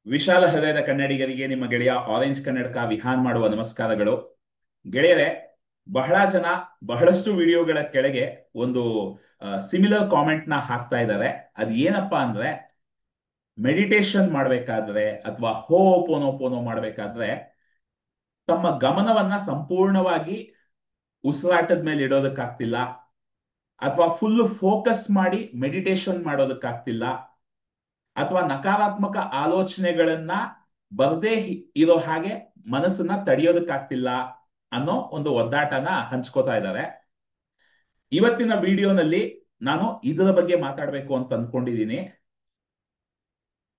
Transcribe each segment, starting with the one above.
ವಿಶಾಲ ಹೃದಯದ ಕನ್ನಡಿಗರಿಗೆ ನಿಮ್ಮ ಗೆಳೆಯ ಆರೆಂಜ್ ಕನ್ನಡಕ ವಿಹಾನ್ ಮಾಡುವ ನಮಸ್ಕಾರಗಳು. ಗೆಳೆಯರೆ, ಬಹಳ ಜನ ಬಹಳಷ್ಟು ವಿಡಿಯೋಗಳ ಕೆಳಗೆ ಒಂದು ಸಿಮಿಲರ್ ಕಾಮೆಂಟ್ ನ ಹಾಕ್ತಾ ಇದ್ದಾರೆ. ಅದು ಏನಪ್ಪಾ ಅಂದ್ರೆ, ಮೆಡಿಟೇಷನ್ ಮಾಡ್ಬೇಕಾದ್ರೆ ಅಥವಾ ಹೋಪೋನೋಪೋನೋ ಮಾಡ್ಬೇಕಾದ್ರೆ ತಮ್ಮ ಗಮನವನ್ನ ಸಂಪೂರ್ಣವಾಗಿ ಉಸಿರಾಟದ ಮೇಲೆ ಇಡೋದಕ್ಕಾಗ್ತಿಲ್ಲ, ಅಥವಾ ಫುಲ್ ಫೋಕಸ್ ಮಾಡಿ ಮೆಡಿಟೇಷನ್ ಮಾಡೋದಕ್ಕಾಗ್ತಿಲ್ಲ, ಅಥವಾ ನಕಾರಾತ್ಮಕ ಆಲೋಚನೆಗಳನ್ನ ಬರ್ದೇ ಇರೋ ಹಾಗೆ ಮನಸ್ಸನ್ನ ತಡೆಯೋದಕ್ಕಾಗ್ತಿಲ್ಲ ಅನ್ನೋ ಒಂದು ಒದ್ದಾಟನ ಹಂಚ್ಕೋತಾ ಇದ್ದಾರೆ. ಇವತ್ತಿನ ವಿಡಿಯೋನಲ್ಲಿ ನಾನು ಇದರ ಬಗ್ಗೆ ಮಾತಾಡಬೇಕು ಅಂತ ಅಂದ್ಕೊಂಡಿದ್ದೀನಿ.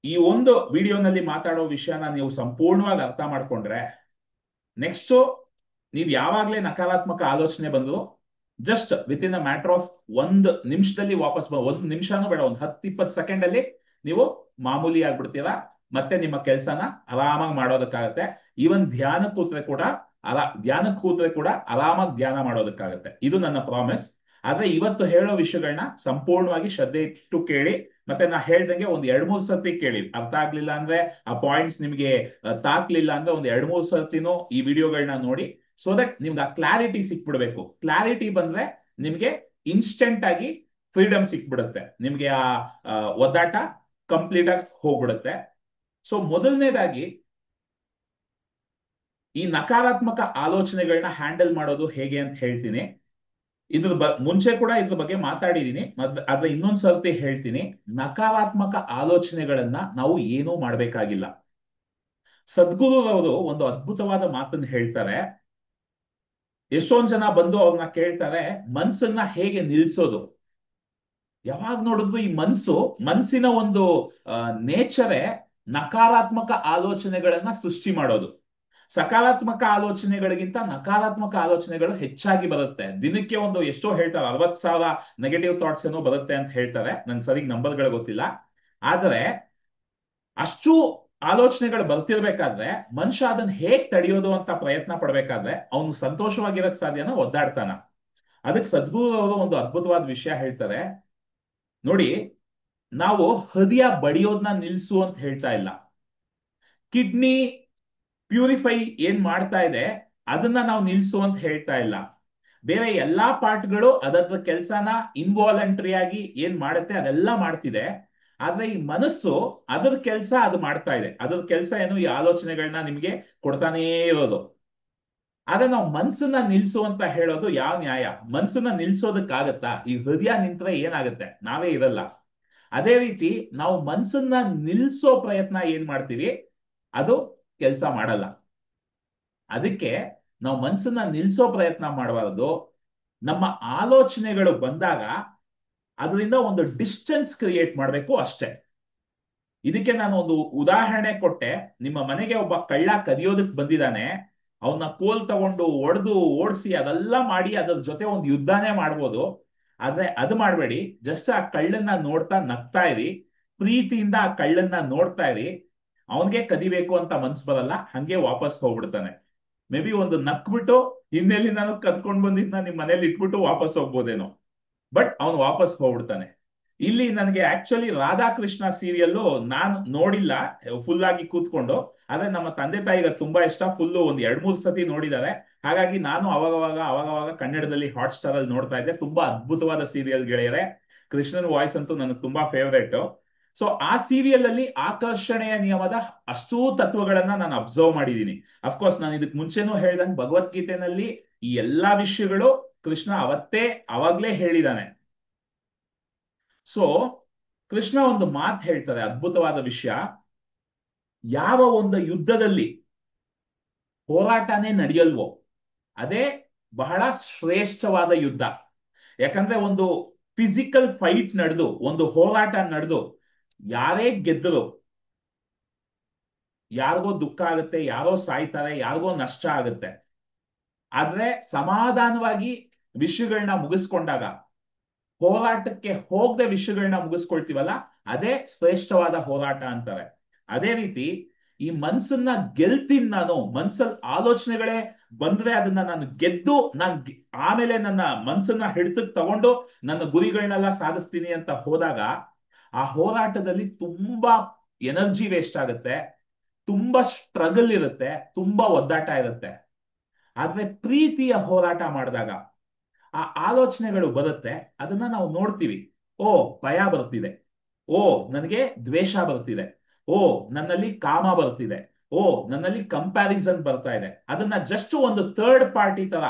ಈ ಒಂದು ವಿಡಿಯೋನಲ್ಲಿ ಮಾತಾಡೋ ವಿಷಯನ ನೀವು ಸಂಪೂರ್ಣವಾಗಿ ಅರ್ಥ ಮಾಡ್ಕೊಂಡ್ರೆ ನೆಕ್ಸ್ಟ್ ನೀವು ಯಾವಾಗ್ಲೇ ನಕಾರಾತ್ಮಕ ಆಲೋಚನೆ ಬಂದ್ರು just with in a matter of ಒಂದು ನಿಮಿಷದಲ್ಲಿ ವಾಪಸ್ ಒಂದು ನಿಮಿಷನೂ ಬೇಡ, ಒಂದು 10-20 ಸೆಕೆಂಡ್ ಅಲ್ಲಿ ನೀವು ಮಾಮೂಲಿ ಆಗ್ಬಿಡ್ತೀರಾ. ಮತ್ತೆ ನಿಮ್ಮ ಕೆಲಸನ ಆರಾಮಾಗಿ ಮಾಡೋದಕ್ಕಾಗತ್ತೆ. ಈವನ್ ಧ್ಯಾನಕ್ಕೆ ಕೂತ್ರೆ ಕೂಡ ಆರಾಮಾಗಿ ಧ್ಯಾನ ಮಾಡೋದಕ್ಕಾಗತ್ತೆ. ಇದು ನನ್ನ ಪ್ರಾಮಿಸ್. ಆದ್ರೆ ಇವತ್ತು ಹೇಳೋ ವಿಷಯಗಳನ್ನ ಸಂಪೂರ್ಣವಾಗಿ ಶ್ರದ್ಧೆ ಇಟ್ಟು ಕೇಳಿ. ಮತ್ತೆ ನಾ ಹೇಳ್ದಂಗೆ ಒಂದ್ 2-3 ಸರ್ತಿ ಕೇಳಿ. ಅರ್ಥ ಆಗ್ಲಿಲ್ಲ ಅಂದ್ರೆ, ಆ ಪಾಯಿಂಟ್ಸ್ ನಿಮ್ಗೆ ತಾಕ್ಲಿಲ್ಲ ಅಂದ್ರೆ ಒಂದ್ 2-3 ಸರ್ತಿನೂ ಈ ವಿಡಿಯೋಗಳನ್ನ ನೋಡಿ. ಸೊ ದಟ್ ನಿಮ್ಗೆ ಆ ಕ್ಲಾರಿಟಿ ಸಿಕ್ಬಿಡ್ಬೇಕು. ಕ್ಲಾರಿಟಿ ಬಂದ್ರೆ ನಿಮ್ಗೆ ಇನ್ಸ್ಟೆಂಟ್ ಆಗಿ ಫ್ರೀಡಮ್ ಸಿಕ್ಬಿಡುತ್ತೆ. ನಿಮ್ಗೆ ಆ ಒದ್ದಾಟ ಕಂಪ್ಲೀಟ್ ಆಗಿ ಹೋಗ್ಬಿಡುತ್ತೆ. ಸೊ ಮೊದಲನೇದಾಗಿ, ಈ ನಕಾರಾತ್ಮಕ ಆಲೋಚನೆಗಳನ್ನ ಹ್ಯಾಂಡಲ್ ಮಾಡೋದು ಹೇಗೆ ಅಂತ ಹೇಳ್ತೀನಿ. ಮುಂಚೆ ಕೂಡ ಇದ್ರ ಬಗ್ಗೆ ಮಾತಾಡಿದೀನಿ, ಆದ್ರೆ ಇನ್ನೊಂದ್ ಸರ್ತಿ ಹೇಳ್ತೀನಿ. ನಕಾರಾತ್ಮಕ ಆಲೋಚನೆಗಳನ್ನ ನಾವು ಏನೂ ಮಾಡ್ಬೇಕಾಗಿಲ್ಲ. ಸದ್ಗುರುರವರು ಒಂದು ಅದ್ಭುತವಾದ ಮಾತನ್ನ ಹೇಳ್ತಾರೆ. ಎಷ್ಟೊಂದ್ ಜನ ಬಂದು ಅವ್ರನ್ನ ಕೇಳ್ತಾರೆ, ಮನ್ಸನ್ನ ಹೇಗೆ ನಿಲ್ಸೋದು. ಯಾವಾಗ ನೋಡಿದ್ರು ಈ ಮನ್ಸಿನ ಒಂದು ನೇಚರೇ ನಕಾರಾತ್ಮಕ ಆಲೋಚನೆಗಳನ್ನ ಸೃಷ್ಟಿ ಮಾಡೋದು. ಸಕಾರಾತ್ಮಕ ಆಲೋಚನೆಗಳಿಗಿಂತ ನಕಾರಾತ್ಮಕ ಆಲೋಚನೆಗಳು ಹೆಚ್ಚಾಗಿ ಬರುತ್ತೆ. ದಿನಕ್ಕೆ ಒಂದು ಎಷ್ಟೋ ಹೇಳ್ತಾರೆ, 60,000 ನೆಗೆಟಿವ್ ಥಾಟ್ಸ್ ಏನೋ ಬರುತ್ತೆ ಅಂತ ಹೇಳ್ತಾರೆ. ನನ್ ಸರಿ ನಂಬರ್ಗಳು ಗೊತ್ತಿಲ್ಲ. ಆದ್ರೆ ಅಷ್ಟು ಆಲೋಚನೆಗಳು ಬರ್ತಿರ್ಬೇಕಾದ್ರೆ ಮನುಷ್ಯ ಅದನ್ನ ಹೇಗ್ ತಡೆಯೋದು ಅಂತ ಪ್ರಯತ್ನ ಪಡ್ಬೇಕಾದ್ರೆ ಅವನು ಸಂತೋಷವಾಗಿರಕ್ ಸಾಧ್ಯನ, ಒದ್ದಾಡ್ತಾನ? ಅದಕ್ಕೆ ಸದ್ಗುರು ಅವರು ಒಂದು ಅದ್ಭುತವಾದ ವಿಷಯ ಹೇಳ್ತಾರೆ ನೋಡಿ. ನಾವು ಹೃದಯ ಬಡಿಯೋದನ್ನ ನಿಲ್ಸು ಅಂತ ಹೇಳ್ತಾ ಇಲ್ಲ. ಕಿಡ್ನಿ ಪ್ಯೂರಿಫೈ ಏನ್ ಮಾಡ್ತಾ ಇದೆ ಅದನ್ನ ನಾವು ನಿಲ್ಸು ಅಂತ ಹೇಳ್ತಾ ಇಲ್ಲ. ಬೇರೆ ಎಲ್ಲಾ ಪಾರ್ಟ್ಗಳು ಅದರ ಕೆಲಸನ ಇನ್ವಾಲಂಟರಿ ಆಗಿ ಏನ್ ಮಾಡುತ್ತೆ ಅದೆಲ್ಲ ಮಾಡ್ತಿದೆ. ಆದ್ರೆ ಈ ಮನಸ್ಸು ಅದ್ರ ಕೆಲಸ ಅದು ಮಾಡ್ತಾ ಇದೆ. ಅದ್ರ ಕೆಲಸ ಏನು, ಈ ಆಲೋಚನೆಗಳನ್ನ ನಿಮ್ಗೆ ಕೊಡ್ತಾನೇ ಇರೋದು. ಆದ್ರೆ ನಾವು ಮನ್ಸನ್ನ ನಿಲ್ಸು ಅಂತ ಹೇಳೋದು ಯಾವ ನ್ಯಾಯ? ಮನ್ಸನ್ನ ನಿಲ್ಸೋದಕ್ಕಾಗತ್ತಾ? ಈ ಹೃದಯ ನಿಂತ್ರೆ ಏನಾಗುತ್ತೆ? ನಾವೇ ಇರಲ್ಲ. ಅದೇ ರೀತಿ ನಾವು ಮನ್ಸನ್ನ ನಿಲ್ಸೋ ಪ್ರಯತ್ನ ಏನ್ ಮಾಡ್ತೀವಿ, ಅದು ಕೆಲಸ ಮಾಡಲ್ಲ. ಅದಕ್ಕೆ ನಾವು ಮನ್ಸನ್ನ ನಿಲ್ಸೋ ಪ್ರಯತ್ನ ಮಾಡಬಾರದು. ನಮ್ಮ ಆಲೋಚನೆಗಳು ಬಂದಾಗ ಅದರಿಂದ ಒಂದು ಡಿಸ್ಟೆನ್ಸ್ ಕ್ರಿಯೇಟ್ ಮಾಡಬೇಕು ಅಷ್ಟೇ. ಇದಕ್ಕೆ ನಾನು ಒಂದು ಉದಾಹರಣೆ ಕೊಟ್ಟೆ. ನಿಮ್ಮ ಮನೆಗೆ ಒಬ್ಬ ಕಳ್ಳ ಕದಿಯೋದಕ್ಕೆ ಬಂದಿದ್ದಾನೆ. ಅವನ್ನ ಕೋಲ್ ತಗೊಂಡು ಒಡೆದು ಓಡಿಸಿ ಅದೆಲ್ಲ ಮಾಡಿ ಅದ್ರ ಜೊತೆ ಒಂದು ಯುದ್ಧನೇ ಮಾಡ್ಬೋದು. ಆದ್ರೆ ಅದು ಮಾಡಬೇಡಿ. ಜಸ್ಟ್ ಆ ಕಳ್ಳನ್ನ ನೋಡ್ತಾ ನಗ್ತಾ ಇರಿ. ಪ್ರೀತಿಯಿಂದ ಆ ಕಳ್ಳನ್ನ ನೋಡ್ತಾ ಇರಿ. ಅವನ್ಗೆ ಕದಿಬೇಕು ಅಂತ ಮನ್ಸು ಬರಲ್ಲ, ಹಂಗೆ ವಾಪಸ್ ಹೋಗ್ಬಿಡ್ತಾನೆ. ಮೇ ಬಿ ಒಂದು ನಕ್ಬಿಟ್ಟು ಇನ್ನೆಲ್ಲಿ ನಾನು ಕದ್ಕೊಂಡ್ ಬಂದಿದ್ನ ನಿಮ್ ಮನೇಲಿ ಇಟ್ಬಿಟ್ಟು ವಾಪಸ್ ಹೋಗ್ಬೋದೇನೋ, ಬಟ್ ಅವನು ವಾಪಸ್ ಹೋಗ್ಬಿಡ್ತಾನೆ. ಇಲ್ಲಿ ನನಗೆ ಆಕ್ಚುಲಿ ರಾಧಾಕೃಷ್ಣ ಸೀರಿಯಲ್ಲು ನಾನು ನೋಡಿಲ್ಲ ಫುಲ್ ಆಗಿ ಕೂತ್ಕೊಂಡು. ಆದ್ರೆ ನಮ್ಮ ತಂದೆ ತಾಯಿಗೆ ತುಂಬಾ ಇಷ್ಟ. ಫುಲ್ಲು ಒಂದ್ 2-3 ಸತಿ ನೋಡಿದ್ದಾರೆ. ಹಾಗಾಗಿ ನಾನು ಅವಾಗವಾಗ ಕನ್ನಡದಲ್ಲಿ ಹಾಟ್ ಸ್ಟಾರ್ ಅಲ್ಲಿ ನೋಡ್ತಾ ಇದ್ದೆ. ತುಂಬಾ ಅದ್ಭುತವಾದ ಸೀರಿಯಲ್ ಗೆಳೆಯರೆ. ಕೃಷ್ಣನ್ ವಾಯ್ಸ್ ಅಂತೂ ನನಗೆ ತುಂಬಾ ಫೇವರೇಟ್. ಸೊ ಆ ಸೀರಿಯಲ್ ಅಲ್ಲಿ ಆಕರ್ಷಣೆಯ ನಿಯಮದ ಅಷ್ಟೂ ತತ್ವಗಳನ್ನ ನಾನು ಅಬ್ಸರ್ವ್ ಮಾಡಿದ್ದೀನಿ. ಅಫ್ಕೋರ್ಸ್ ನಾನು ಇದಕ್ ಮುಂಚೆನೂ ಹೇಳ್ದಂಗೆ ಭಗವದ್ಗೀತೆನಲ್ಲಿ ಈ ಎಲ್ಲಾ ವಿಷಯಗಳು ಕೃಷ್ಣ ಅವಾಗ್ಲೇ ಹೇಳಿದಾನೆ. ಸೊ ಕೃಷ್ಣ ಒಂದು ಮಾತು ಹೇಳ್ತಾರೆ, ಅದ್ಭುತವಾದ ವಿಷಯ. ಯಾವ ಒಂದು ಯುದ್ಧದಲ್ಲಿ ಹೋರಾಟನೇ ನಡೆಯಲ್ವೋ ಅದೇ ಬಹಳ ಶ್ರೇಷ್ಠವಾದ ಯುದ್ಧ. ಯಾಕಂದ್ರೆ ಒಂದು ಫಿಸಿಕಲ್ ಫೈಟ್ ನಡೆದು, ಒಂದು ಹೋರಾಟ ನಡೆದು ಯಾರೇ ಗೆದ್ದರು ಯಾರಿಗೋ ದುಃಖ ಆಗುತ್ತೆ, ಯಾರೋ ಸಾಯ್ತಾರೆ, ಯಾರಿಗೋ ನಷ್ಟ ಆಗುತ್ತೆ. ಆದ್ರೆ ಸಮಾಧಾನವಾಗಿ ವಿಷಯಗಳನ್ನ ಮುಗಿಸ್ಕೊಂಡಾಗ, ಹೋರಾಟಕ್ಕೆ ಹೋಗದೆ ವಿಷಯಗಳನ್ನ ಮುಗಿಸ್ಕೊಳ್ತೀವಲ್ಲ, ಅದೇ ಶ್ರೇಷ್ಠವಾದ ಹೋರಾಟ ಅಂತಾರೆ. ಅದೇ ರೀತಿ ಈ ಮನ್ಸನ್ನ ಗೆಲ್ತೀನಿ ನಾನು. ಮನ್ಸಲ್ಲಿ ಆಲೋಚನೆಗಳೇ ಬಂದ್ರೆ ಅದನ್ನ ನಾನು ಗೆದ್ದು ಆಮೇಲೆ ನನ್ನ ಮನ್ಸನ್ನ ಹಿಡಿತಕ್ಕೆ ತಗೊಂಡು ನನ್ನ ಗುರಿಗಳನ್ನೆಲ್ಲ ಸಾಧಿಸ್ತೀನಿ ಅಂತ ಹೋದಾಗ ಆ ಹೋರಾಟದಲ್ಲಿ ತುಂಬಾ ಎನರ್ಜಿ ವೇಸ್ಟ್ ಆಗುತ್ತೆ, ತುಂಬಾ ಸ್ಟ್ರಗಲ್ ಇರುತ್ತೆ, ತುಂಬಾ ಒದ್ದಾಟ ಇರುತ್ತೆ. ಆದ್ರೆ ಪ್ರೀತಿಯ ಹೋರಾಟ ಮಾಡಿದಾಗ ಆ ಆಲೋಚನೆಗಳು ಬರುತ್ತೆ, ಅದನ್ನ ನಾವು ನೋಡ್ತೀವಿ. ಓ, ಭಯ ಬರ್ತಿದೆ, ಓ ನನಗೆ ದ್ವೇಷ ಬರ್ತಿದೆ, ಓ ನನ್ನಲ್ಲಿ ಕಾಮ ಬರ್ತಿದೆ, ಓ ನನ್ನಲ್ಲಿ ಕಂಪ್ಯಾರಿಸನ್ ಬರ್ತಾ ಇದೆ. ಅದನ್ನ ಜಸ್ಟ್ ಒಂದು ಥರ್ಡ್ ಪಾರ್ಟಿ ತರ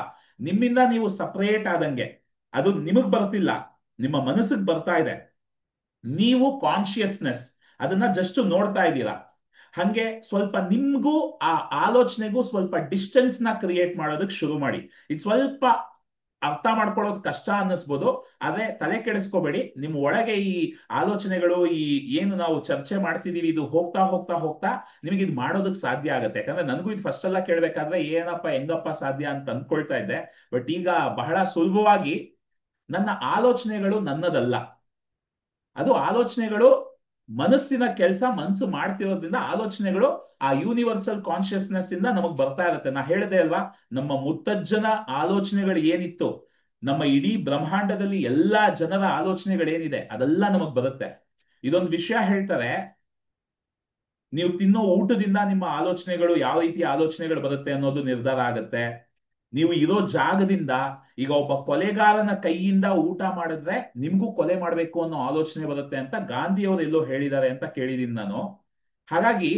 ನಿಮ್ಮಿಂದ ನೀವು ಸಪರೇಟ್ ಆದಂಗೆ, ಅದು ನಿಮಗ್ ಬರ್ತಿಲ್ಲ, ನಿಮ್ಮ ಮನಸ್ಸಿಗೆ ಬರ್ತಾ ಇದೆ, ನೀವು ಕಾನ್ಶಿಯಸ್ನೆಸ್ ಅದನ್ನ ಜಸ್ಟ್ ನೋಡ್ತಾ ಇದ್ದೀರಾ. ಹಂಗೆ ಸ್ವಲ್ಪ ನಿಮ್ಗೂ ಆ ಆಲೋಚನೆಗೂ ಸ್ವಲ್ಪ ಡಿಸ್ಟೆನ್ಸ್ ನ ಕ್ರಿಯೇಟ್ ಮಾಡೋದಕ್ಕೆ ಶುರು ಮಾಡಿ. ಇದು ಸ್ವಲ್ಪ ಅರ್ಥ ಮಾಡ್ಕೊಳ್ಳೋದು ಕಷ್ಟ ಅನ್ನಿಸ್ಬೋದು, ಆದ್ರೆ ತಲೆ ಕೆಡಿಸ್ಕೋಬೇಡಿ. ನಿಮ್ ಒಳಗೆ ಈ ಆಲೋಚನೆಗಳು, ಈ ಏನು ನಾವು ಚರ್ಚೆ ಮಾಡ್ತಿದೀವಿ, ಇದು ಹೋಗ್ತಾ ಹೋಗ್ತಾ ಹೋಗ್ತಾ ನಿಮಗೆ ಇದು ಮಾಡೋದಕ್ಕೆ ಸಾಧ್ಯ ಆಗುತ್ತೆ. ಯಾಕಂದ್ರೆ ನನಗೂ ಇದು ಫಸ್ಟ್ ಎಲ್ಲ ಕೇಳ್ಬೇಕಾದ್ರೆ ಏನಪ್ಪ ಹೆಂಗಪ್ಪ ಸಾಧ್ಯ ಅಂತ ಅಂದ್ಕೊಳ್ತಾ ಇದ್ದೆ. ಬಟ್ ಈಗ ಬಹಳ ಸುಲಭವಾಗಿ ನನ್ನ ಆಲೋಚನೆಗಳು ನನ್ನದಲ್ಲ, ಅದು ಆಲೋಚನೆಗಳು ಮನಸ್ಸಿನ ಕೆಲಸ, ಮನಸ್ಸು ಮಾಡ್ತಿರೋದ್ರಿಂದ ಆಲೋಚನೆಗಳು ಆ ಯೂನಿವರ್ಸಲ್ ಕಾನ್ಶಿಯಸ್ನೆಸ್ ಇಂದ ನಮಗ್ ಬರ್ತಾ ಇರುತ್ತೆ. ನಾ ಹೇಳಿದೆ ಅಲ್ವಾ, ನಮ್ಮ ಮುತ್ತಜ್ಜನ ಆಲೋಚನೆಗಳು ಏನಿತ್ತು, ನಮ್ಮ ಇಡೀ ಬ್ರಹ್ಮಾಂಡದಲ್ಲಿ ಎಲ್ಲಾ ಜನರ ಆಲೋಚನೆಗಳೇನಿದೆ ಅದೆಲ್ಲ ನಮಗ್ ಬರುತ್ತೆ. ಇದೊಂದು ವಿಷಯ ಹೇಳ್ತಾರೆ, ನೀವು ತಿನ್ನೋ ಊಟದಿಂದ ನಿಮ್ಮ ಆಲೋಚನೆಗಳು, ಯಾವ ರೀತಿ ಆಲೋಚನೆಗಳು ಬರುತ್ತೆ ಅನ್ನೋದು ನಿರ್ಧಾರ ಆಗುತ್ತೆ. ನೀವು ಇರೋ ಜಾಗದಿಂದ, ಈಗ ಒಬ್ಬ ಕೊಲೆಗಾರನ ಕೈಯಿಂದ ಊಟ ಮಾಡಿದ್ರೆ ನಿಮ್ಗೂ ಕೊಲೆ ಮಾಡ್ಬೇಕು ಅನ್ನೋ ಆಲೋಚನೆ ಬರುತ್ತೆ ಅಂತ ಗಾಂಧಿಯವರು ಎಲ್ಲೋ ಹೇಳಿದ್ದಾರೆ ಅಂತ ಕೇಳಿದೀನಿ ನಾನು. ಹಾಗಾಗಿ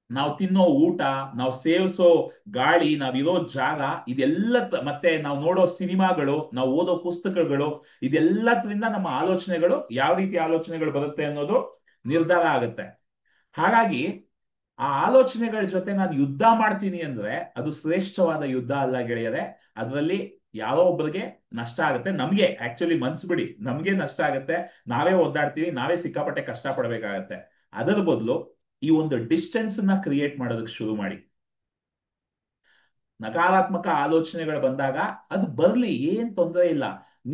ನಾವು ತಿನ್ನೋ ಊಟ, ನಾವು ಸೇವಿಸೋ ಗಾಳಿ, ನಾವಿರೋ ಜಾಗ, ಇದೆಲ್ಲ ಮತ್ತೆ ನಾವು ನೋಡೋ ಸಿನಿಮಾಗಳು, ನಾವು ಓದೋ ಪುಸ್ತಕಗಳು, ಇದೆಲ್ಲದ್ರಿಂದ ನಮ್ಮ ಆಲೋಚನೆಗಳು, ಯಾವ ರೀತಿ ಆಲೋಚನೆಗಳು ಬರುತ್ತೆ ಅನ್ನೋದು ನಿರ್ಧಾರ ಆಗುತ್ತೆ. ಹಾಗಾಗಿ ಆ ಆಲೋಚನೆಗಳ ಜೊತೆ ನಾನು ಯುದ್ಧ ಮಾಡ್ತೀನಿ ಅಂದ್ರೆ ಅದು ಶ್ರೇಷ್ಠವಾದ ಯುದ್ಧ ಅಲ್ಲ ಗೆಳೆಯರೆ. ಅದರಲ್ಲಿ ಯಾರೋ ಒಬ್ಬರಿಗೆ ನಷ್ಟ ಆಗುತ್ತೆ, ನಮ್ಗೆ ಆಕ್ಚುಲಿ ಮನ್ಸು ಬಿಡಿ, ನಮ್ಗೆ ನಷ್ಟ ಆಗುತ್ತೆ, ನಾವೇ ಒದ್ದಾಡ್ತೀವಿ, ನಾವೇ ಸಿಕ್ಕಾಪಟ್ಟೆ ಕಷ್ಟ ಪಡ್ಬೇಕಾಗತ್ತೆ. ಅದರ ಬದಲು ಈ ಒಂದು ಡಿಸ್ಟೆನ್ಸ್ ನ ಕ್ರಿಯೇಟ್ ಮಾಡೋದಕ್ಕೆ ಶುರು ಮಾಡಿ. ನಕಾರಾತ್ಮಕ ಆಲೋಚನೆಗಳು ಬಂದಾಗ ಅದು ಬರ್ಲಿ, ಏನ್ ತೊಂದರೆ ಇಲ್ಲ.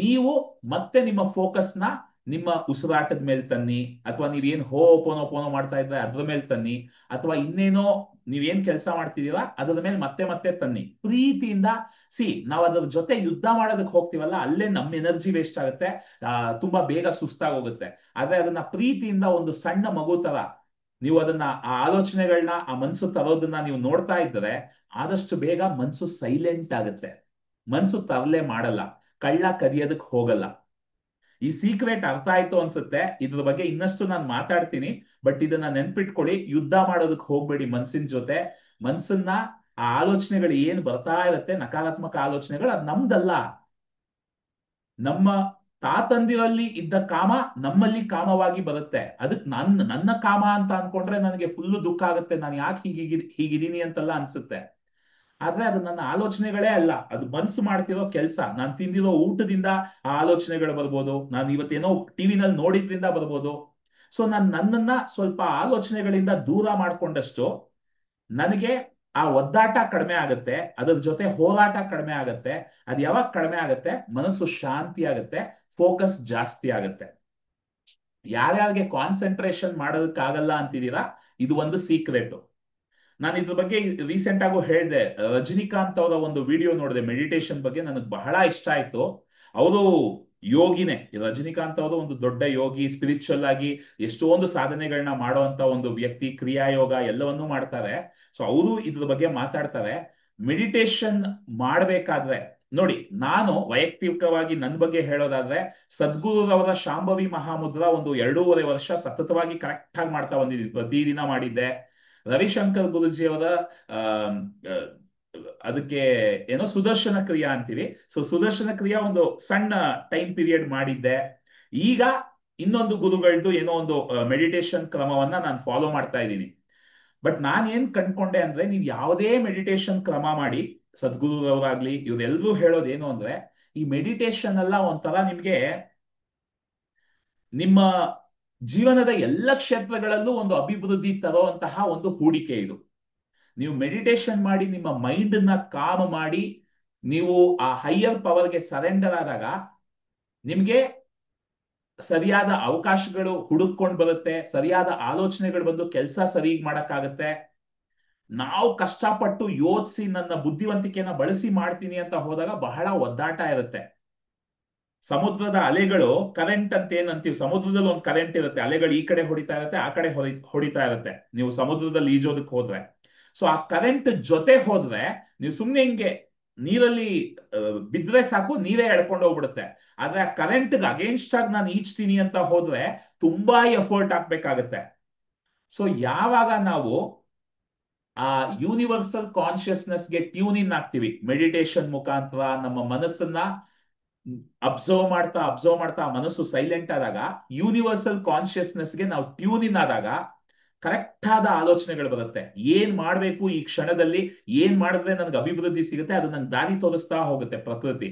ನೀವು ಮತ್ತೆ ನಿಮ್ಮ ಫೋಕಸ್ ನ ನಿಮ್ಮ ಉಸಿರಾಟದ ಮೇಲೆ ತನ್ನಿ, ಅಥವಾ ನೀವೇನ್ ಹೋಪೋನೋಪೋನೋ ಮಾಡ್ತಾ ಇದ್ರೆ ಅದ್ರ ಮೇಲೆ ತನ್ನಿ, ಅಥವಾ ಇನ್ನೇನೋ ನೀವೇನ್ ಕೆಲಸ ಮಾಡ್ತಿದೀರಾ ಅದರ ಮೇಲೆ ಮತ್ತೆ ಮತ್ತೆ ತನ್ನಿ ಪ್ರೀತಿಯಿಂದ. ನಾವ್ ಅದ್ರ ಜೊತೆ ಯುದ್ಧ ಮಾಡೋದಕ್ಕೆ ಹೋಗ್ತೀವಲ್ಲ, ಅಲ್ಲೇ ನಮ್ಮ ಎನರ್ಜಿ ವೇಸ್ಟ್ ಆಗುತ್ತೆ, ತುಂಬಾ ಬೇಗ ಸುಸ್ತಾಗೋಗುತ್ತೆ. ಆದ್ರೆ ಅದನ್ನ ಪ್ರೀತಿಯಿಂದ ಒಂದು ಸಣ್ಣ ಮಗು ತರ ನೀವು ಅದನ್ನ, ಆ ಆಲೋಚನೆಗಳನ್ನ, ಆ ಮನ್ಸು ತರೋದನ್ನ ನೀವು ನೋಡ್ತಾ ಇದ್ರೆ ಆದಷ್ಟು ಬೇಗ ಮನ್ಸು ಸೈಲೆಂಟ್ ಆಗುತ್ತೆ, ಮನ್ಸು ತರಲೆ ಮಾಡಲ್ಲ, ಕಳ್ಳ ಕದಿಯೋದಕ್ಕೆ ಹೋಗಲ್ಲ. ಈ ಸೀಕ್ರೆಟ್ ಅರ್ಥ ಆಯ್ತು ಅನ್ಸುತ್ತೆ. ಇದ್ರ ಬಗ್ಗೆ ಇನ್ನಷ್ಟು ನಾನು ಮಾತಾಡ್ತೀನಿ, ಬಟ್ ಇದನ್ನ ನೆನ್ಪಿಟ್ಕೊಳ್ಳಿ, ಯುದ್ಧ ಮಾಡೋದಕ್ಕೆ ಹೋಗ್ಬೇಡಿ ಮನ್ಸಿನ ಜೊತೆ. ಮನ್ಸನ್ನ, ಆ ಆಲೋಚನೆಗಳು ಏನ್ ಬರ್ತಾ ಇರುತ್ತೆ, ನಕಾರಾತ್ಮಕ ಆಲೋಚನೆಗಳು, ಅದು ನಮ್ದಲ್ಲ. ನಮ್ಮ ತಾತಂದಿರಲ್ಲಿ ಇದ್ದ ಕಾಮ ನಮ್ಮಲ್ಲಿ ಕಾಮವಾಗಿ ಬರುತ್ತೆ. ಅದಕ್ಕೆ ನನ್ನ ಕಾಮ ಅಂತ ಅನ್ಕೊಂಡ್ರೆ ನನಗೆ ಫುಲ್ ದುಃಖ ಆಗುತ್ತೆ, ನಾನು ಯಾಕೆ ಹೀಗಿದ್ದೀನಿ ಅಂತೆಲ್ಲ ಅನ್ಸುತ್ತೆ. ಆದ್ರೆ ಅದು ನನ್ನ ಆಲೋಚನೆಗಳೇ ಅಲ್ಲ, ಅದು ಮನ್ಸು ಮಾಡ್ತಿರೋ ಕೆಲಸ. ನಾನು ತಿಂದಿರೋ ಊಟದಿಂದ ಆ ಆಲೋಚನೆಗಳು ಬರ್ಬೋದು, ನಾನು ಇವತ್ತೇನೋ ಟಿವಿನಲ್ಲಿ ನೋಡಿದ್ರಿಂದ ಬರ್ಬೋದು. ಸೊ ನಾನು ನನ್ನನ್ನ ಸ್ವಲ್ಪ ಆಲೋಚನೆಗಳಿಂದ ದೂರ ಮಾಡ್ಕೊಂಡಷ್ಟು ನನಗೆ ಆ ಒದ್ದಾಟ ಕಡಿಮೆ ಆಗುತ್ತೆ, ಅದರ ಜೊತೆ ಹೋರಾಟ ಕಡಿಮೆ ಆಗುತ್ತೆ. ಅದು ಯಾವಾಗ ಕಡಿಮೆ ಆಗುತ್ತೆ, ಮನಸ್ಸು ಶಾಂತಿ ಆಗುತ್ತೆ, ಫೋಕಸ್ ಜಾಸ್ತಿ ಆಗುತ್ತೆ. ಯಾರ್ಯಾರಿಗೆ ಕಾನ್ಸಂಟ್ರೇಷನ್ ಮಾಡೋದಕ್ಕಾಗಲ್ಲ ಅಂತಿದ್ದೀರಾ, ಇದು ಒಂದು ಸೀಕ್ರೆಟ್. ನಾನು ಇದ್ರ ಬಗ್ಗೆ ರೀಸೆಂಟ್ ಆಗು ಹೇಳಿದೆ, ರಜನಿಕಾಂತ್ ಅವರ ಒಂದು ವಿಡಿಯೋ ನೋಡಿದೆ ಮೆಡಿಟೇಷನ್ ಬಗ್ಗೆ, ನನಗೆ ಬಹಳ ಇಷ್ಟ ಆಯ್ತು. ಅವರು ಯೋಗಿನೇ, ರಜನಿಕಾಂತ್ ಅವರು ಒಂದು ದೊಡ್ಡ ಯೋಗಿ, ಸ್ಪಿರಿಚುವಲ್ ಆಗಿ ಎಷ್ಟೊಂದು ಸಾಧನೆಗಳನ್ನ ಮಾಡುವಂತ ಒಂದು ವ್ಯಕ್ತಿ, ಕ್ರಿಯಾಯೋಗ ಎಲ್ಲವನ್ನೂ ಮಾಡ್ತಾರೆ. ಸೊ ಅವರು ಇದ್ರ ಬಗ್ಗೆ ಮಾತಾಡ್ತಾರೆ. ಮೆಡಿಟೇಷನ್ ಮಾಡ್ಬೇಕಾದ್ರೆ ನೋಡಿ, ನಾನು ವೈಯಕ್ತಿಕವಾಗಿ ನನ್ನ ಬಗ್ಗೆ ಹೇಳೋದಾದ್ರೆ, ಸದ್ಗುರುರವರ ಶಾಂಭವಿ ಮಹಾಮುದ್ರ ಒಂದು 2.5 ವರ್ಷ ಸತತವಾಗಿ ಕರೆಕ್ಟ್ ಆಗಿ ಮಾಡ್ತಾ ಬಂದಿದ್ದೀನಿ, ಪ್ರತಿದಿನ ಮಾಡಿದ್ದೆ. ರವಿಶಂಕರ್ ಗುರುಜಿಯವರ ಆ ಅದಕ್ಕೆ ಏನೋ ಸುದರ್ಶನ ಕ್ರಿಯಾ ಅಂತೀವಿ, ಸೊ ಸುದರ್ಶನ ಕ್ರಿಯಾ ಒಂದು ಸಣ್ಣ ಟೈಮ್ ಪೀರಿಯಡ್ ಮಾಡಿದ್ದೆ. ಈಗ ಇನ್ನೊಂದು ಗುರುಗಳದ್ದು ಏನೋ ಒಂದು ಮೆಡಿಟೇಷನ್ ಕ್ರಮವನ್ನ ನಾನು ಫಾಲೋ ಮಾಡ್ತಾ ಇದ್ದೀನಿ. ಬಟ್ ನಾನ್ ಏನ್ ಕಂಡ್ಕೊಂಡೆ ಅಂದ್ರೆ, ನೀವು ಯಾವುದೇ ಮೆಡಿಟೇಷನ್ ಕ್ರಮ ಮಾಡಿ, ಸದ್ಗುರುರವರಾಗ್ಲಿ ಇವರೆಲ್ಲರೂ ಹೇಳೋದೇನು ಅಂದ್ರೆ, ಈ ಮೆಡಿಟೇಷನ್ ಎಲ್ಲ ಒಂಥರ ನಿಮ್ಗೆ ನಿಮ್ಮ ಜೀವನದ ಎಲ್ಲ ಕ್ಷೇತ್ರಗಳಲ್ಲೂ ಒಂದು ಅಭಿವೃದ್ಧಿ ತರುವಂತಹ ಒಂದು ಹೂಡಿಕೆ ಇದು. ನೀವು ಮೆಡಿಟೇಷನ್ ಮಾಡಿ ನಿಮ್ಮ ಮೈಂಡ್ ನ ಕಾಮ್ ಮಾಡಿ, ನೀವು ಆ ಹೈಯರ್ ಪವರ್ಗೆ ಸರೆಂಡರ್ ಆದಾಗ ನಿಮ್ಗೆ ಸರಿಯಾದ ಅವಕಾಶಗಳು ಹುಡುಕೊಂಡು ಬರುತ್ತೆ, ಸರಿಯಾದ ಆಲೋಚನೆಗಳು ಬಂದು ಕೆಲಸ ಸರಿ ಮಾಡಕ್ಕಾಗತ್ತೆ. ನಾವು ಕಷ್ಟಪಟ್ಟು ಯೋಚಿಸಿ ನನ್ನ ಬುದ್ಧಿವಂತಿಕೆನ ಬಳಸಿ ಮಾಡ್ತೀನಿ ಅಂತ ಹೋದಾಗ ಬಹಳ ಒದ್ದಾಟ ಇರುತ್ತೆ. ಸಮುದ್ರದ ಅಲೆಗಳು ಕರೆಂಟ್ ಅಂತ ಏನ್ ಅಂತೀವಿ, ಸಮುದ್ರದಲ್ಲಿ ಒಂದು ಕರೆಂಟ್ ಇರುತ್ತೆ, ಅಲೆಗಳು ಈ ಕಡೆ ಹೊಡಿತಾ ಇರುತ್ತೆ, ಆ ಕಡೆ ಹೊಡಿತಾ ಇರುತ್ತೆ, ನೀವು ಸಮುದ್ರದಲ್ಲಿ ಈಜೋದಕ್ಕೆ ಹೋದ್ರೆ. ಸೊ ಆ ಕರೆಂಟ್ ಜೊತೆ ಹೋದ್ರೆ ನೀವು ಸುಮ್ನೆ ಹಿಂಗೆ ನೀರಲ್ಲಿ ಬಿದ್ರೆ ಸಾಕು, ನೀರೇ ಎಳ್ಕೊಂಡು ಹೋಗ್ಬಿಡುತ್ತೆ. ಆದ್ರೆ ಆ ಕರೆಂಟ್ ಅಗೇನ್ಸ್ಟ್ ಆಗಿ ನಾನು ಈಜ್ತೀನಿ ಅಂತ ಹೋದ್ರೆ ತುಂಬಾ ಎಫರ್ಟ್ ಹಾಕ್ಬೇಕಾಗತ್ತೆ. ಸೊ ಯಾವಾಗ ನಾವು ಆ ಯೂನಿವರ್ಸಲ್ ಕಾನ್ಶಿಯಸ್ನೆಸ್ಗೆ ಟ್ಯೂನ್ ಇನ್ ಆಗ್ತೀವಿ ಮೆಡಿಟೇಷನ್ ಮುಖಾಂತರ, ನಮ್ಮ ಮನಸ್ಸನ್ನ ಅಬ್ಸರ್ವ್ ಮಾಡ್ತಾ ಆ ಮನಸ್ಸು ಸೈಲೆಂಟ್ ಆದಾಗ, ಯೂನಿವರ್ಸಲ್ ಕಾನ್ಶಿಯಸ್ನೆಸ್ಗೆ ನಾವು ಟ್ಯೂನ್ ಇನ್ ಆದಾಗ ಕರೆಕ್ಟ್ ಆದ ಆಲೋಚನೆಗಳು ಬರುತ್ತೆ. ಏನ್ ಮಾಡ್ಬೇಕು ಈ ಕ್ಷಣದಲ್ಲಿ, ಏನ್ ಮಾಡಿದ್ರೆ ನನ್ಗೆ ಅಭಿವೃದ್ಧಿ ಸಿಗುತ್ತೆ, ಅದು ನಂಗೆ ದಾರಿ ತೋರಿಸ್ತಾ ಹೋಗುತ್ತೆ ಪ್ರಕೃತಿ.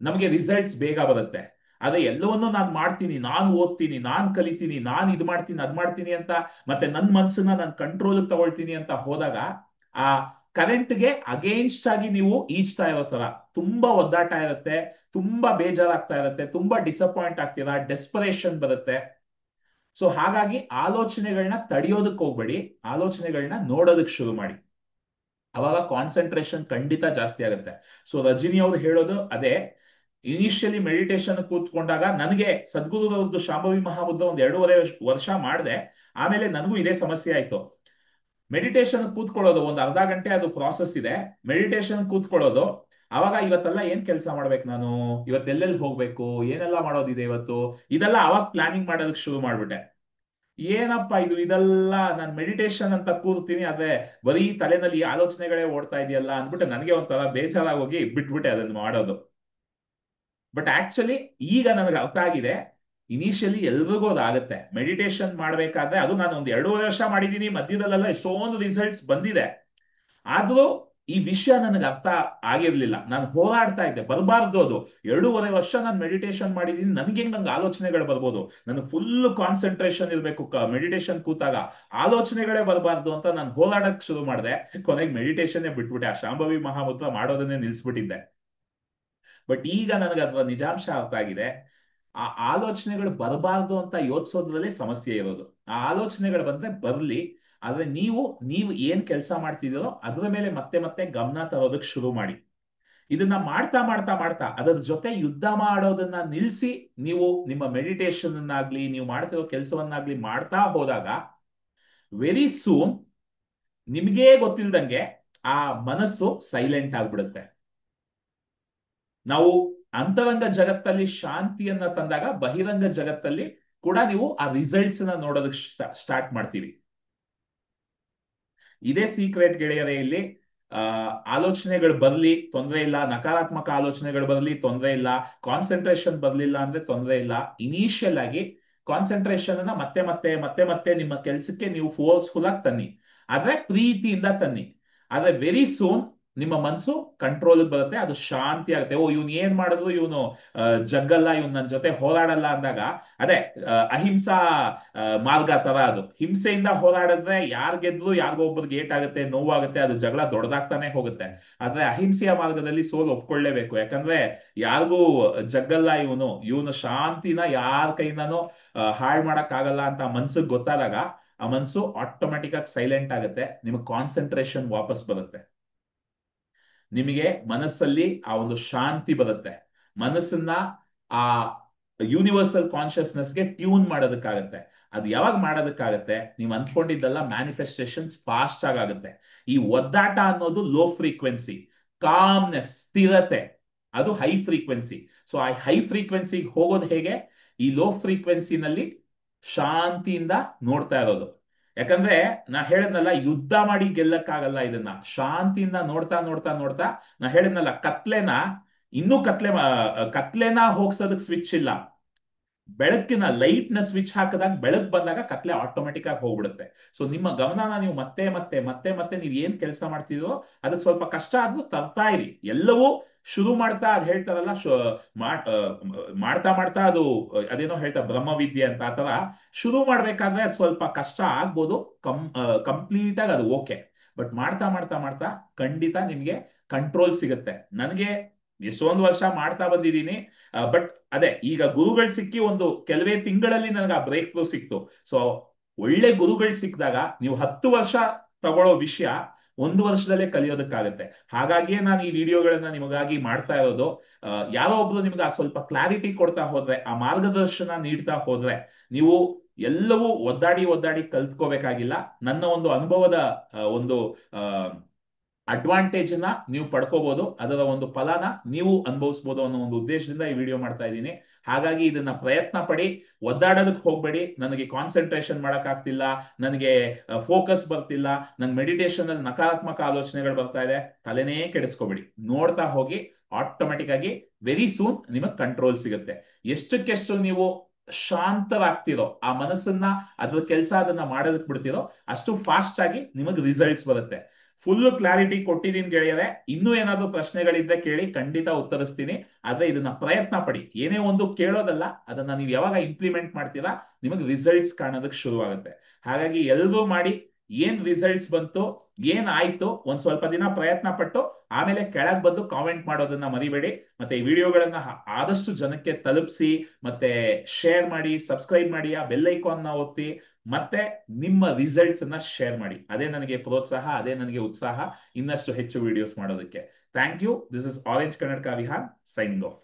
ನಮಗೆ ರಿಸಲ್ಟ್ಸ್ ಬೇಗ ಬರುತ್ತೆ. ಆದ್ರೆ ಎಲ್ಲವನ್ನೂ ನಾನು ಮಾಡ್ತೀನಿ, ನಾನು ಓದ್ತೀನಿ, ನಾನು ಕಲಿತೀನಿ, ನಾನು ಇದು ಮಾಡ್ತೀನಿ ಅದ್ ಮಾಡ್ತೀನಿ ಅಂತ, ಮತ್ತೆ ನನ್ನ ಮನ್ಸನ್ನ ನಾನು ಕಂಟ್ರೋಲ್ ತಗೊಳ್ತೀನಿ ಅಂತ ಹೋದಾಗ ಆ ಕರೆಂಟ್ಗೆ ಅಗೇನ್ಸ್ಟ್ ಆಗಿ ನೀವು ಈಜ್ತಾ ಇರೋ ತರ ತುಂಬಾ ಒದ್ದಾಟ ಇರುತ್ತೆ, ತುಂಬಾ ಬೇಜಾರಾಗ್ತಾ ಇರುತ್ತೆ, ತುಂಬಾ ಡಿಸಪಾಯಿಂಟ್ ಆಗ್ತೀರಾ, ಡೆಸ್ಪರೇಷನ್ ಬರುತ್ತೆ. ಸೊ ಹಾಗಾಗಿ ಆಲೋಚನೆಗಳನ್ನ ತಡೆಯೋದಕ್ಕೆ ಹೋಗ್ಬೇಡಿ, ಆಲೋಚನೆಗಳನ್ನ ನೋಡೋದಕ್ಕೆ ಶುರು ಮಾಡಿ. ಅವಾಗ ಕಾನ್ಸಂಟ್ರೇಷನ್ ಖಂಡಿತ ಜಾಸ್ತಿ ಆಗುತ್ತೆ. ಸೊ ರಜಿನಿ ಅವರು ಹೇಳೋದು ಅದೇ. ಇನಿಷಿಯಲಿ ಮೆಡಿಟೇಷನ್ ಕೂತ್ಕೊಂಡಾಗ ನನಗೆ ಸದ್ಗುರುಗಳದ್ದು ಶಾಂಭವಿ ಮಹಾಬುದ್ಧ ಒಂದ್ 2.5 ವರ್ಷ ಮಾಡಿದೆ. ಆಮೇಲೆ ನನಗೂ ಇದೇ ಸಮಸ್ಯೆ ಆಯ್ತು. ಮೆಡಿಟೇಷನ್ ಕೂತ್ಕೊಳ್ಳೋದು ಒಂದು ಅರ್ಧ ಗಂಟೆ ಅದು ಪ್ರಾಸೆಸ್ ಇದೆ. ಮೆಡಿಟೇಷನ್ ಕೂತ್ಕೊಳ್ಳೋದು, ಅವಾಗ ಇವತ್ತೆಲ್ಲ ಏನ್ ಕೆಲಸ ಮಾಡ್ಬೇಕು ನಾನು, ಇವತ್ತೆಲ್ಲೆಲ್ಲಿ ಹೋಗ್ಬೇಕು, ಏನೆಲ್ಲ ಮಾಡೋದಿದೆ ಇವತ್ತು, ಇದೆಲ್ಲ ಅವಾಗ ಪ್ಲಾನಿಂಗ್ ಮಾಡೋದಕ್ಕೆ ಶುರು ಮಾಡ್ಬಿಟ್ಟೆ. ಏನಪ್ಪಾ ಇದು, ಇದೆಲ್ಲ ನಾನು ಮೆಡಿಟೇಷನ್ ಅಂತ ಕೂರ್ತೀನಿ, ಆದ್ರೆ ಬರೀ ತಲೆನಲ್ಲಿ ಆಲೋಚನೆಗಳೇ ಓಡ್ತಾ ಇದೆಯಲ್ಲ ಅಂದ್ಬಿಟ್ಟು ನನಗೆ ಒಂಥರ ಬೇಜಾರಾಗಿ ಹೋಗಿ ಬಿಟ್ಬಿಟ್ಟೆ ಅದನ್ನ ಮಾಡೋದು. ಬಟ್ ಆಕ್ಚುಲಿ ಈಗ ನನಗೆ ಅರ್ಥ ಆಗಿದೆ, ಇನಿಷಿಯಲಿ ಎಲ್ರಿಗೂ ಅದಾಗುತ್ತೆ. ಮೆಡಿಟೇಷನ್ ಮಾಡ್ಬೇಕಾದ್ರೆ, ಅದು ನಾನು ಒಂದು 2.5 ವರ್ಷ ಮಾಡಿದೀನಿ, ಮಧ್ಯದಲ್ಲೆಲ್ಲ ಎಷ್ಟೊಂದು ರಿಸಲ್ಟ್ಸ್ ಬಂದಿದೆ. ಆದ್ರೂ ಈ ವಿಷಯ ನನಗೆ ಅರ್ಥ ಆಗಿರ್ಲಿಲ್ಲ. ನಾನು ಹೋರಾಡ್ತಾ ಇದ್ದೆ, ಬರಬಾರ್ದು ಅದು. 2.5 ವರ್ಷ ನಾನು ಮೆಡಿಟೇಷನ್ ಮಾಡಿದೀನಿ, ನನ್ಗೆ ನಂಗೆ ಆಲೋಚನೆಗಳು ಬರ್ಬೋದು, ನನಗೆ ಫುಲ್ ಕಾನ್ಸಂಟ್ರೇಷನ್ ಇರ್ಬೇಕು ಮೆಡಿಟೇಷನ್ ಕೂತಾಗ, ಆಲೋಚನೆಗಳೇ ಬರಬಾರ್ದು ಅಂತ ನಾನು ಹೋರಾಡಕ್ ಶುರು ಮಾಡಿದೆ. ಕೊನೆಗೆ ಮೆಡಿಟೇಷನ್ನೇ ಬಿಟ್ಬಿಟ್ಟೆ, ಆ ಶಾಂಭವಿ ಮಹಾಮುದ್ರ ಮಾಡೋದನ್ನೇ ನಿಲ್ಸ್ಬಿಟ್ಟಿದ್ದೆ. ಬಟ್ ಈಗ ನನಗೆ ಅದರ ನಿಜಾಂಶ ಅರ್ಥ ಆಗಿದೆ. ಆ ಆಲೋಚನೆಗಳು ಬರಬಾರ್ದು ಅಂತ ಯೋಚಿಸೋದ್ರಲ್ಲೇ ಸಮಸ್ಯೆ ಇರೋದು. ಆ ಆಲೋಚನೆಗಳು ಬಂದ್ರೆ ಬರ್ಲಿ, ಆದ್ರೆ ನೀವು ಏನ್ ಕೆಲಸ ಮಾಡ್ತಿದ್ದೀರೋ ಅದರ ಮೇಲೆ ಮತ್ತೆ ಮತ್ತೆ ಗಮನ ತರೋದಕ್ಕೆ ಶುರು ಮಾಡಿ. ಇದನ್ನ ಮಾಡ್ತಾ ಮಾಡ್ತಾ ಮಾಡ್ತಾ ಅದರ ಜೊತೆ ಯುದ್ಧ ಮಾಡೋದನ್ನ ನಿಲ್ಸಿ, ನೀವು ನಿಮ್ಮ ಮೆಡಿಟೇಷನ್ ಅನ್ನಾಗ್ಲಿ, ನೀವು ಮಾಡ್ತಿರೋ ಕೆಲಸವನ್ನಾಗ್ಲಿ ಮಾಡ್ತಾ ಹೋದಾಗ ವೆರಿ ಸೂನ್ ನಿಮ್ಗೇ ಗೊತ್ತಿಲ್ದಂಗೆ ಆ ಮನಸ್ಸು ಸೈಲೆಂಟ್ ಆಗ್ಬಿಡುತ್ತೆ. ನಾವು ಅಂತರಂಗ ಜಗತ್ತಲ್ಲಿ ಶಾಂತಿಯನ್ನ ತಂದಾಗ ಬಹಿರಂಗ ಜಗತ್ತಲ್ಲಿ ಕೂಡ ನೀವು ಆ ರಿಸಲ್ಟ್ಸ್ ನ ನೋಡೋದಕ್ಕೆ ಸ್ಟಾರ್ಟ್ ಮಾಡ್ತೀವಿ. ಇದೇ ಸೀಕ್ರೆಟ್ ಗೆಳೆಯರೇ. ಇಲ್ಲಿ ಆಲೋಚನೆಗಳು ಬರ್ಲಿ ತೊಂದರೆ ಇಲ್ಲ, ನಕಾರಾತ್ಮಕ ಆಲೋಚನೆಗಳು ಬರ್ಲಿ ತೊಂದರೆ ಇಲ್ಲ, ಕಾನ್ಸಂಟ್ರೇಷನ್ ಬರ್ಲಿಲ್ಲ ಅಂದ್ರೆ ತೊಂದರೆ ಇಲ್ಲ. ಇನಿಷಿಯಲ್ ಆಗಿ ಕಾನ್ಸಂಟ್ರೇಷನ್ ಅನ್ನ ಮತ್ತೆ ಮತ್ತೆ ಮತ್ತೆ ಮತ್ತೆ ನಿಮ್ಮ ಕೆಲಸಕ್ಕೆ ನೀವು ಫೋರ್ಸ್ಫುಲ್ ಆಗಿ ತನ್ನಿ, ಆದ್ರೆ ಪ್ರೀತಿಯಿಂದ ತನ್ನಿ. ಆದ್ರೆ ವೆರಿ ಸೂನ್ ನಿಮ್ಮ ಮನಸ್ಸು ಕಂಟ್ರೋಲ್ ಬರುತ್ತೆ, ಅದು ಶಾಂತಿ ಆಗುತ್ತೆ. ಓ ಇವ್ನು ಏನ್ ಮಾಡಿದ್ರು ಇವನು ಜಗ್ಗಲ್ಲ, ಇವನ್ ನನ್ನ ಜೊತೆ ಹೋರಾಡಲ್ಲ ಅಂದಾಗ, ಅದೇ ಅಹಿಂಸಾ ಮಾರ್ಗ ತರ ಅದು. ಹಿಂಸೆಯಿಂದ ಹೋರಾಡಿದ್ರೆ ಯಾರ್ ಗೆದ್ರು ಯಾರಿಗೋ ಒಬ್ಬರಿಗೆ ಏಟ್ ಆಗುತ್ತೆ, ನೋವಾಗುತ್ತೆ, ಅದು ಜಗಳ ದೊಡ್ಡದಾಗ್ತಾನೆ ಹೋಗುತ್ತೆ. ಆದ್ರೆ ಅಹಿಂಸೆಯ ಮಾರ್ಗದಲ್ಲಿ ಸೋಲು ಒಪ್ಕೊಳ್ಳೇಬೇಕು, ಯಾಕಂದ್ರೆ ಯಾರಿಗೂ ಜಗ್ಗಲ್ಲ ಇವನು ಶಾಂತಿನ ಯಾರ ಕೈಯಿಂದನೂ ಹಾಳು ಮಾಡಕ್ ಆಗಲ್ಲ ಅಂತ ಮನ್ಸಿಗೆ ಗೊತ್ತಾದಾಗ ಆ ಮನ್ಸು ಆಟೋಮ್ಯಾಟಿಕ್ ಆಗಿ ಸೈಲೆಂಟ್ ಆಗುತ್ತೆ, ನಿಮಗೆ ಕಾನ್ಸಂಟ್ರೇಷನ್ ವಾಪಸ್ ಬರುತ್ತೆ, ನಿಮಗೆ ಮನಸ್ಸಲ್ಲಿ ಆ ಒಂದು ಶಾಂತಿ ಬರುತ್ತೆ. ಮನಸ್ಸನ್ನ ಆ ಯೂನಿವರ್ಸಲ್ ಕಾನ್ಶಿಯಸ್ನೆಸ್ಗೆ ಟ್ಯೂನ್ ಮಾಡೋದಕ್ಕಾಗತ್ತೆ. ಅದು ಯಾವಾಗ ಮಾಡೋದಕ್ಕಾಗತ್ತೆ, ನೀವು ಅಂದ್ಕೊಂಡಿದ್ದೆಲ್ಲ ಮ್ಯಾನಿಫೆಸ್ಟೇಷನ್ಸ್ ಫಾಸ್ಟ್ ಆಗುತ್ತೆ. ಈ ಒದ್ದಾಟ ಅನ್ನೋದು ಲೋ ಫ್ರೀಕ್ವೆನ್ಸಿ, ಕಾಮ್ನೆಸ್ ಸ್ಥಿರತೆ ಅದು ಹೈ ಫ್ರೀಕ್ವೆನ್ಸಿ. ಸೊ ಆ ಹೈ ಫ್ರೀಕ್ವೆನ್ಸಿಗೆ ಹೋಗೋದು ಹೇಗೆ, ಈ ಲೋ ಫ್ರೀಕ್ವೆನ್ಸಿನಲ್ಲಿ ಶಾಂತಿಯಿಂದ ನೋಡ್ತಾ ಇರೋದು. ಯಾಕಂದ್ರೆ ನಾ ಹೇಳಿದ್ನಲ್ಲ, ಯುದ್ಧ ಮಾಡಿ ಗೆಲ್ಲಕ್ಕಾಗಲ್ಲ ಇದನ್ನ, ಶಾಂತಿಯಿಂದ ನೋಡ್ತಾ ನೋಡ್ತಾ ನೋಡ್ತಾ. ನಾ ಹೇಳಿದ್ನಲ್ಲ, ಇನ್ನೂ ಕತ್ಲೆನ ಹೋಗ್ಸೋದಕ್ ಸ್ವಿಚ್ ಇಲ್ಲ, ಬೆಳಕಿನ ಲೈಟ್ ನ ಸ್ವಿಚ್ ಹಾಕಿದಾಗ ಬೆಳಕ್ ಬಂದಾಗ ಕತ್ಲೆ ಆಟೋಮೆಟಿಕ್ ಆಗಿ ಹೋಗ್ಬಿಡುತ್ತೆ. ಸೊ ನಿಮ್ಮ ಗಮನನ ನೀವು ಮತ್ತೆ ಮತ್ತೆ ಮತ್ತೆ ಮತ್ತೆ ನೀವು ಏನ್ ಕೆಲಸ ಮಾಡ್ತಿದ್ರೋ ಅದಕ್ಕೆ ಸ್ವಲ್ಪ ಕಷ್ಟ ಆದ್ರೂ ತರ್ತಾ ಇರಿ. ಎಲ್ಲವೂ ಶುರು ಮಾಡ್ತಾ ಅದ್ ಹೇಳ್ತಾರಲ್ಲ, ಮಾಡ್ತಾ ಮಾಡ್ತಾ ಅದು ಅದೇನೋ ಹೇಳ್ತಾರೆ ಬ್ರಹ್ಮವಿದ್ಯೆ ಅಂತ, ಆತರ ಶುರು ಮಾಡ್ಬೇಕಾದ್ರೆ ಅದು ಸ್ವಲ್ಪ ಕಷ್ಟ ಆಗ್ಬೋದು. ಕಂಪ್ಲೀಟ್ ಆಗಿ ಅದು ಓಕೆ. ಬಟ್ ಮಾಡ್ತಾ ಮಾಡ್ತಾ ಮಾಡ್ತಾ ಖಂಡಿತ ನಿಮ್ಗೆ ಕಂಟ್ರೋಲ್ ಸಿಗುತ್ತೆ. ನನಗೆ ಎಷ್ಟೊಂದು ವರ್ಷ ಮಾಡ್ತಾ ಬಂದಿದ್ದೀನಿ, ಬಟ್ ಅದೇ ಈಗ ಗುರುಗಳು ಸಿಕ್ಕಿ ಒಂದು ಕೆಲವೇ ತಿಂಗಳಲ್ಲಿ ನನಗೆ ಆ ಬ್ರೇಕ್ ಥ್ರೂ ಸಿಕ್ತು. ಸೊ ಒಳ್ಳೆ ಗುರುಗಳು ಸಿಕ್ಕಿದಾಗ ನೀವು 10 ವರ್ಷ ತಗೊಳ್ಳೋ ವಿಷಯ ಒಂದು ವರ್ಷದಲ್ಲೇ ಕಲಿಯೋದಕ್ಕಾಗತ್ತೆ. ಹಾಗಾಗಿಯೇ ನಾನು ಈ ವಿಡಿಯೋಗಳನ್ನ ನಿಮಗಾಗಿ ಮಾಡ್ತಾ ಇರೋದು. ಯಾರೋ ಒಬ್ರು ನಿಮ್ಗೆ ಆ ಸ್ವಲ್ಪ ಕ್ಲಾರಿಟಿ ಕೊಡ್ತಾ ಹೋದ್ರೆ, ಆ ಮಾರ್ಗದರ್ಶನ ನೀಡ್ತಾ ಹೋದ್ರೆ, ನೀವು ಎಲ್ಲವೂ ಒದ್ದಾಡಿ ಒದ್ದಾಡಿ ಕಲ್ತ್ಕೋಬೇಕಾಗಿಲ್ಲ. ನನ್ನ ಒಂದು ಅನುಭವದ ಒಂದು ಅಡ್ವಾಂಟೇಜ್ ನ ನೀವು ಪಡ್ಕೋಬಹುದು, ಅದರ ಒಂದು ಫಲನ ನೀವು ಅನುಭವಿಸಬಹುದು ಅನ್ನೋ ಒಂದು ಉದ್ದೇಶದಿಂದ ಈ ವಿಡಿಯೋ ಮಾಡ್ತಾ ಇದ್ದೀನಿ. ಹಾಗಾಗಿ ಇದನ್ನ ಪ್ರಯತ್ನ ಪಡಿ, ಒದ್ದಾಡೋದಕ್ಕೆ ಹೋಗ್ಬೇಡಿ. ನನಗೆ ಕಾನ್ಸಂಟ್ರೇಷನ್ ಮಾಡಕ್ ಆಗ್ತಿಲ್ಲ, ನನಗೆ ಫೋಕಸ್ ಬರ್ತಿಲ್ಲ, ನನ್ ಮೆಡಿಟೇಷನ್ ಅಲ್ಲಿ ನಕಾರಾತ್ಮಕ ಆಲೋಚನೆಗಳು ಬರ್ತಾ ಇದೆ, ತಲೆನೇ ಕೆಡಿಸ್ಕೋಬೇಡಿ. ನೋಡ್ತಾ ಹೋಗಿ, ಆಟೋಮೆಟಿಕ್ ಆಗಿ ವೆರಿ ಸೂನ್ ನಿಮಗೆ ಕಂಟ್ರೋಲ್ ಸಿಗುತ್ತೆ. ಎಷ್ಟಕ್ಕೆಷ್ಟು ನೀವು ಶಾಂತರಾಗ್ತಿರೋ, ಆ ಮನಸ್ಸನ್ನ ಅದ್ರ ಕೆಲಸ ಅದನ್ನ ಮಾಡೋದಕ್ಕೆ ಬಿಡ್ತಿರೋ, ಅಷ್ಟು ಫಾಸ್ಟ್ ಆಗಿ ನಿಮಗೆ ರಿಸಲ್ಟ್ಸ್ ಬರುತ್ತೆ. ಫುಲ್ ಕ್ಲಾರಿಟಿ ಕೊಟ್ಟಿದ್ದೀನಿ ಗೆಳೆಯರೆ. ಇನ್ನೂ ಏನಾದ್ರೂ ಪ್ರಶ್ನೆಗಳಿದ್ರೆ ಕೇಳಿ, ಖಂಡಿತ ಉತ್ತರಿಸ್ತೀನಿ. ಆದ್ರೆ ಇದನ್ನ ಪ್ರಯತ್ನ ಪಡಿ. ಏನೇ ಒಂದು ಕೇಳೋದಲ್ಲ, ಅದನ್ನ ನೀವು ಯಾವಾಗ ಇಂಪ್ಲಿಮೆಂಟ್ ಮಾಡ್ತೀರಾ ನಿಮಗೆ ರಿಸಲ್ಟ್ಸ್ ಕಾಣೋದಕ್ಕೆ ಶುರುವಾಗುತ್ತೆ. ಹಾಗಾಗಿ ಎಲ್ಲರೂ ಮಾಡಿ. ಏನ್ ರಿಸಲ್ಟ್ಸ್ ಬಂತು, ಏನ್ ಆಯ್ತು, ಒಂದ್ ಸ್ವಲ್ಪ ದಿನ ಪ್ರಯತ್ನ ಪಟ್ಟು ಆಮೇಲೆ ಕೆಳಗ್ ಬಂದು ಕಾಮೆಂಟ್ ಮಾಡೋದನ್ನ ಮರಿಬೇಡಿ. ಮತ್ತೆ ಈ ವಿಡಿಯೋಗಳನ್ನ ಆದಷ್ಟು ಜನಕ್ಕೆ ತಲುಪಿಸಿ, ಮತ್ತೆ ಶೇರ್ ಮಾಡಿ, ಸಬ್ಸ್ಕ್ರೈಬ್ ಮಾಡಿ, ಆ ಬೆಲ್ ಐಕಾನ್ ನ ಒತ್ತಿ, ಮತ್ತೆ ನಿಮ್ಮ ರಿಸಲ್ಟ್ಸ್ ಅನ್ನ ಶೇರ್ ಮಾಡಿ. ಅದೇ ನನಗೆ ಪ್ರೋತ್ಸಾಹ, ಅದೇ ನನಗೆ ಉತ್ಸಾಹ ಇನ್ನಷ್ಟು ಹೆಚ್ಚು ವಿಡಿಯೋಸ್ ಮಾಡೋದಕ್ಕೆ. Thank you. This is orange ಕನ್ನಡಕ ವಿಹಾನ್ ಸೈನಿಂಗ್ ಆಫ್.